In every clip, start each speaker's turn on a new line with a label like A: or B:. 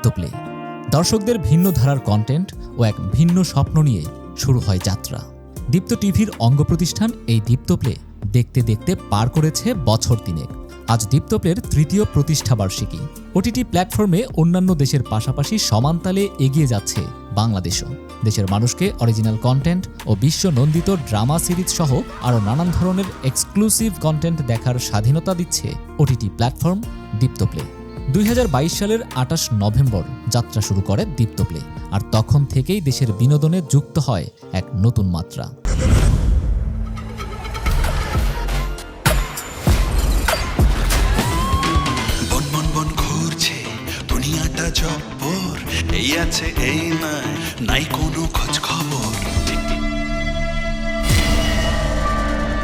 A: দীপ্ত play. দর্শকদের ভিন্ন ধারার কন্টেন্ট ও এক ভিন্ন স্বপ্ন নিয়ে শুরু হয় যাত্রা। দীপ্ত টিভির অঙ্গ প্রতিষ্ঠান এই দীপ্ত প্লে দেখতে দেখতে পার করেছে বছর 3। আজ দীপ্ত প্লের 3য় প্রতিষ্ঠাবার্ষিকী। ওটিটি প্ল্যাটফর্মে অন্যান্য দেশের পাশাপাশি সমান তালে এগিয়ে যাচ্ছে বাংলাদেশও। দেশের মানুষকে অরিজিনাল কন্টেন্ট ও বিশ্ব নন্দিত ড্রামা সিরিজ সহ আরও নানান ধরনের এক্সক্লুসিভ কন্টেন্ট দেখার স্বাধীনতা দিচ্ছে ওটিটি প্ল্যাটফর্ম দীপ্ত প্লে। 2022 সালের 28 নভেম্বর যাত্রা শুরু করে দীপ্ত প্লে, আর তখন থেকেই দেশের বিনোদনে যুক্ত হয় এক নতুন মাত্রা।
B: এই আছে এই নাই কোনো খোঁজ খবর।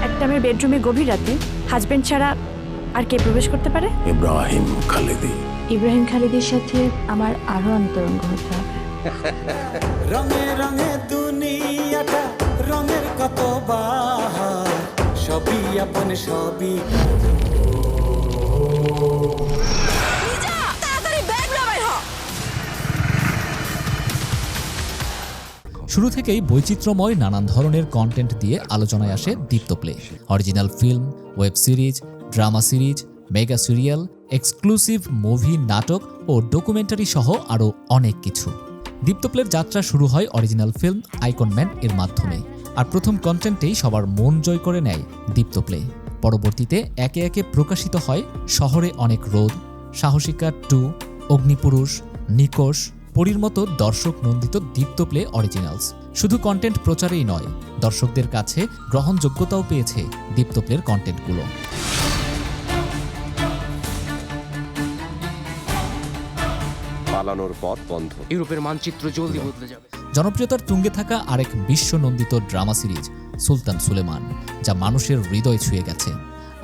C: একটা মেয়ের বেডরুমে গভীর রাতে হাজবেন্ড ছাড়া আর কে প্রবেশ করতে পারে?
B: ইব্রাহিম খালেদি।
C: ইব্রাহিম খালিদের সাথে আমার আরো অন্তরঙ্গ হতে হবে।
D: রঙে রঙে দুনিয়াটা রঙের কত বাহার, সবই আপন সবই।
A: শুরু থেকেই বৈচিত্র্যময় নানান ধরনের কন্টেন্ট দিয়ে আলোচনায় আসে Deepto play. Original film, web series, drama series, mega serial, exclusive movie, নাটক ও ডকুমেন্টারি সহ আরও অনেক কিছু। দীপ্ত প্লের যাত্রা শুরু হয় অরিজিনাল ফিল্ম আইকন ম্যান এর মাধ্যমে, আর প্রথম কন্টেন্টেই সবার মন জয় করে নেয় দীপ্ত প্লে। পরবর্তীতে একে একে প্রকাশিত হয় শহরে অনেক রোদ, সাহসিকা 2, অগ্নিপুরুষ, নিকোষ, পরীর মতো দর্শক নন্দিত দীপ্ত প্লে অরিজিনালস। শুধু কন্টেন্ট প্রচারেই নয়, দর্শকদের কাছে গ্রহণযোগ্যতাও পেয়েছে দীপ্ত প্লের কন্টেন্টগুলো।
E: পালানোর পথ বন্ধ।
F: ইউরোপের মানচিত্র জলদি বদলে যাবে।
A: জনপ্রিয়তার তুঙ্গে থাকা আরেক বিশ্বনন্দিত ড্রামা সিরিজ সুলতান সুলেমান, যা মানুষের হৃদয় ছুঁয়ে গেছে।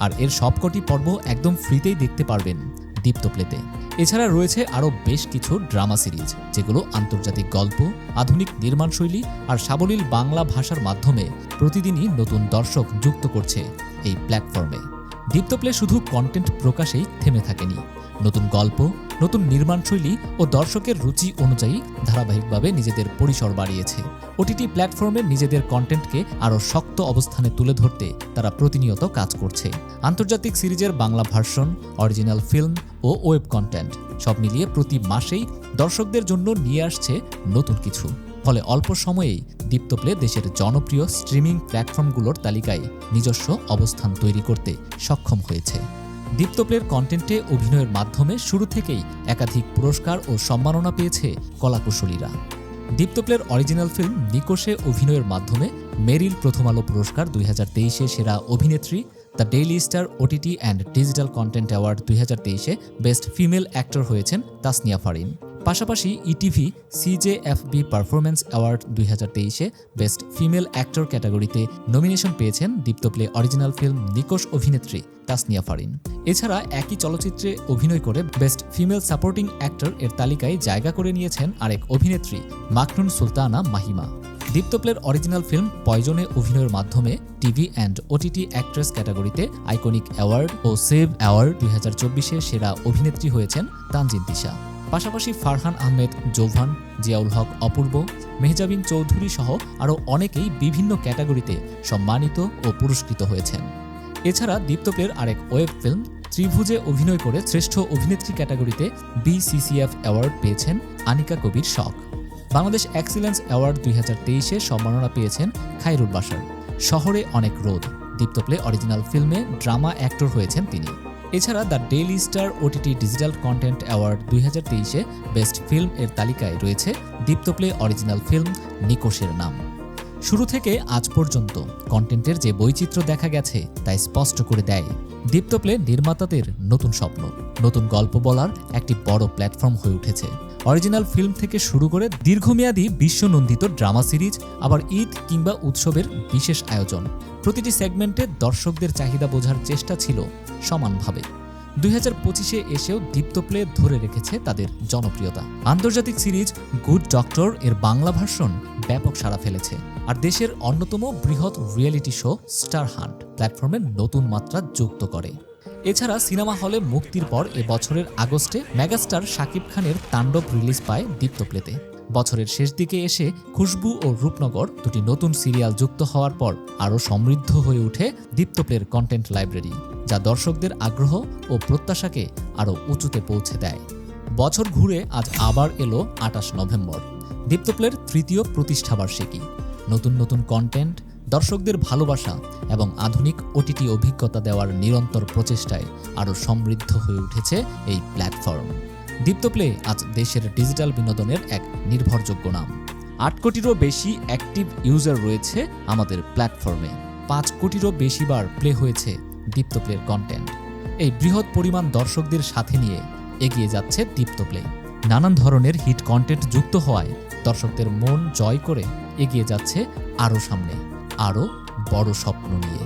A: আর এর সবকটি পর্ব একদম ফ্রিতেই দেখতে পারবেন দীপ্ত প্লেতে। এছাড়া রয়েছে আরও বেশ কিছু ড্রামা সিরিজ, যেগুলো আন্তর্জাতিক গল্প, আধুনিক নির্মাণশৈলী আর সাবলীল বাংলা ভাষার মাধ্যমে প্রতিদিনই নতুন দর্শক যুক্ত করছে এই প্ল্যাটফর্মে। দীপ্ত প্লে শুধু কন্টেন্ট প্রকাশেই থেমে থাকেনি। নতুন গল্প, নতুন নির্মাণশৈলী ও দর্শকের রুচি অনুযায়ী ধারাবাহিকভাবে নিজেদের পরিসর বাড়িয়েছে। ওটিটি প্ল্যাটফর্মে নিজেদের কন্টেন্টকে আরও শক্ত অবস্থানে তুলে ধরতে তারা প্রতিনিয়ত কাজ করছে। আন্তর্জাতিক সিরিজের বাংলা ভার্সন, অরিজিনাল ফিল্ম ও ওয়েব কন্টেন্ট সব মিলিয়ে প্রতি মাসেই দর্শকদের জন্য নিয়ে আসছে নতুন কিছু। ফলে অল্প সময়েই দীপ্ত প্লে দেশের জনপ্রিয় স্ট্রিমিং প্ল্যাটফর্মগুলোর তালিকায় নিজস্ব অবস্থান তৈরি করতে সক্ষম হয়েছে। দীপ্ত প্লের কন্টেন্টে অভিনয়ের মাধ্যমে শুরু থেকেই একাধিক পুরস্কার ও সম্মাননা পেয়েছে কলাকুশলীরা। দীপ্ত প্লের অরিজিনাল ফিল্ম নিকোষে অভিনয়ের মাধ্যমে মেরিল প্রথম আলো পুরস্কার 2023-এ সেরা অভিনেত্রী, the Daily Star OTT and digital content award 2023-এ বেস্ট ফিমেল অ্যাক্টর হয়েছেন তাসনিয়া ফারিন। পাশাপাশি ইটিভি সিজেএফবি পারফরম্যান্স অ্যাওয়ার্ড 2023-এ বেস্ট ফিমেল অ্যাক্টর ক্যাটাগরিতে নমিনেশন পেয়েছেন Deepto play original film Nikosh অভিনেত্রী তাসনিয়া ফারিন। এছাড়া একই চলচ্চিত্রে অভিনয় করে বেস্ট ফিমেল সাপোর্টিং অ্যাক্টর এর তালিকায় জায়গা করে নিয়েছেন আরেক অভিনেত্রী মাকনুন সুলতানা মাহিমা। দীপ্ত প্লের অরিজিনাল ফিল্ম পয়জনে অভিনয়ের মাধ্যমে টিভি অ্যান্ড ওটিটি অ্যাক্ট্রেস ক্যাটাগরিতে আইকনিক অ্যাওয়ার্ড ও সেভ অ্যাওয়ার্ড 2024-এ সেরা অভিনেত্রী হয়েছেন তানজিন তিশা। পাশাপাশি ফারহান আহমেদ জোভান, জিয়াউল হক অপূর্ব, মেহজাবিন চৌধুরী সহ আরও অনেকেই বিভিন্ন ক্যাটাগরিতে সম্মানিত ও পুরস্কৃত হয়েছেন। এছাড়া দীপ্ত প্লের আরেক ওয়েব ফিল্ম ত্রিভুজে অভিনয় করে শ্রেষ্ঠ অভিনেত্রী ক্যাটাগরিতে বিসিসিএফ অ্যাওয়ার্ড পেয়েছেন আনিকা কবির শখ। বাংলাদেশ এক্সিলেন্স অ্যাওয়ার্ড 2023-এ সম্মাননা পেয়েছেন খায়রুল বাশার। শহরে অনেক রোদ দীপ্ত প্লে অরিজিনাল ফিল্মে ড্রামা অ্যাক্টর হয়েছেন তিনি। এছাড়া the Daily Star OTT digital content award 2023-এ বেস্ট ফিল্ম এর তালিকায় রয়েছে দীপ্ত প্লে অরিজিনাল ফিল্ম নিকোষের নাম। শুরু থেকে আজ পর্যন্ত কন্টেন্টের যে বৈচিত্র্য দেখা গেছে তা স্পষ্ট করে দেয় দীপ্ত প্লে নির্মাতাদের নতুন স্বপ্ন, নতুন গল্প বলার একটি বড় প্ল্যাটফর্ম হয়ে উঠেছে। অরিজিনাল ফিল্ম থেকে শুরু করে দীর্ঘমেয়াদী বিশ্বনন্দিত ড্রামা সিরিজ, আবার ঈদ কিংবা উৎসবের বিশেষ আয়োজন, প্রতিটি সেগমেন্টে দর্শকদের চাহিদা বোঝার চেষ্টা ছিল সমানভাবে। 2025-এ এসেও দীপ্ত প্লে ধরে রেখেছে তাদের জনপ্রিয়তা। আন্তর্জাতিক সিরিজ গুড ডক্টর এর বাংলা ভার্সন ব্যাপক সাড়া ফেলেছে, আর দেশের অন্যতম বৃহৎ রিয়েলিটি শো স্টার হান্ট প্ল্যাটফর্মে নতুন মাত্রা যুক্ত করে। এছাড়া সিনেমা হলে মুক্তির পর এ বছরের আগস্টে মেগাস্টার শাকিব খানের তাণ্ডব রিলিজ পায় দীপ্ত প্লেতে। বছরের শেষ দিকে এসে খুশবু ও রূপনগর দুটি নতুন সিরিয়াল যুক্ত হওয়ার পর আরও সমৃদ্ধ হয়ে ওঠে দীপ্ত প্লের কন্টেন্ট লাইব্রেরি, যা দর্শকদের আগ্রহ ও প্রত্যাশাকে আরও উঁচুতে পৌঁছে দেয়। বছর ঘুরে আজ আবার এলো ২৮ নভেম্বর, দীপ্ত প্লের তৃতীয় প্রতিষ্ঠাবার্ষিকী। নতুন নতুন কন্টেন্ট, দর্শকদের ভালোবাসা এবং আধুনিক ওটিটি অভিজ্ঞতা দেওয়ার নিরন্তর প্রচেষ্টায় আরও সমৃদ্ধ হয়ে উঠেছে এই প্ল্যাটফর্ম। দীপ্ত প্লে আজ দেশের ডিজিটাল বিনোদনের এক নির্ভরযোগ্য নাম। ৮ কোটিরও বেশি অ্যাক্টিভ ইউজার রয়েছে আমাদের প্ল্যাটফর্মে। ৫ কোটিরও বেশি বার প্লে হয়েছে দীপ্ত প্লের কন্টেন্ট। এই বৃহৎ পরিমাণ দর্শকদের সাথে নিয়ে এগিয়ে যাচ্ছে দীপ্ত প্লে। নানান ধরনের হিট কন্টেন্ট যুক্ত হওয়ায় দর্শকদের মন জয় করে এগিয়ে যাচ্ছে আরও সামনে, আরও বড় স্বপ্ন নিয়ে।